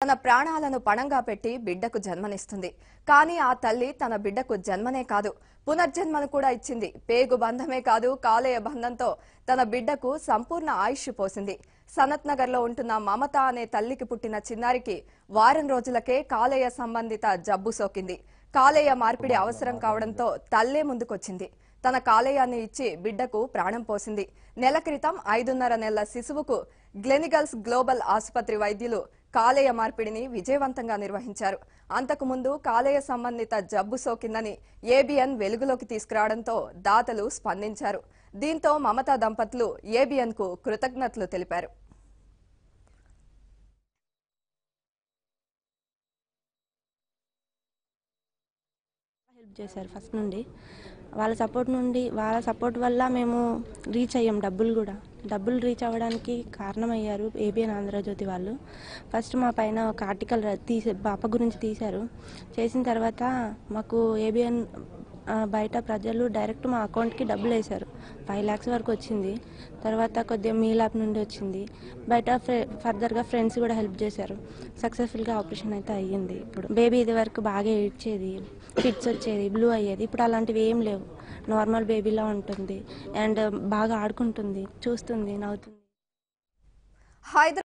తన ప్రాణాలను పణంగా పెట్టి బిడ్డకు జన్మనిస్తుంది. కానీ ఆ తల్లి తన బిడ్డకు జన్మనే కాదు, పునర్జన్మను కూడా ఇచ్చింది. పేగు బంధమే కాదు, కాలేయ బంధంతో తన బిడ్డకు సంపూర్ణ ఆయుష్ పోసింది. సనత్ నగర్ లో ఉంటున్న మమత అనే తల్లికి పుట్టిన చిన్నారికి వారం రోజులకే కాలేయ సంబంధిత జబ్బు సోకింది. కాలేయ మార్పిడి అవసరం కావడంతో తల్లే ముందుకొచ్చింది. తన కాలేయాన్ని ఇచ్చి బిడ్డకు ప్రాణం పోసింది. నెల క్రితం 5.5 నెలల శిశువుకు గ్లెనిగల్స్ గ్లోబల్ ఆసుపత్రి వైద్యులు కాలేయ మార్పిడిని విజయవంతంగా నిర్వహించారు. అంతకుముందు కాలేయ సంబంధిత జబ్బు సోకిందని ఏబిఎన్ వెలుగులోకి తీసుకురావడంతో దాతలు స్పందించారు. దీంతో మమతా దంపతులు ఏబిఎన్ కు కృతజ్ఞతలు తెలిపారు. హెల్ప్ చేశారు ఫస్ట్ నుండి. వాళ్ళ సపోర్ట్ వల్ల మేము రీచ్ అయ్యాం. డబ్బులు రీచ్ అవ్వడానికి కారణమయ్యారు ఏబిఎన్ ఆంధ్రజ్యోతి వాళ్ళు. ఫస్ట్ మా పైన ఒక ఆర్టికల్ పాప గురించి తీశారు. చేసిన తర్వాత మాకు ఏబిఎన్ బయట ప్రజలు డైరెక్ట్ మా అకౌంట్కి డబ్బులు వేశారు. 5 lakhs వరకు వచ్చింది. తర్వాత కొద్దిగా మీలాప్ నుండి వచ్చింది. బయట ఫర్దర్గా ఫ్రెండ్స్ కూడా హెల్ప్ చేశారు. సక్సెస్ఫుల్గా ఆపరేషన్ అయితే అయ్యింది. ఇప్పుడు బేబీ ఇది వరకు బాగా ఏడ్చేది, ఫిట్స్ వచ్చేది, బ్లూ అయ్యేది. ఇప్పుడు అలాంటివి ఏం లేవు. నార్మల్ బేబీలా ఉంటుంది అండ్ బాగా ఆడుకుంటుంది, చూస్తుంది, నవ్వుతుంది.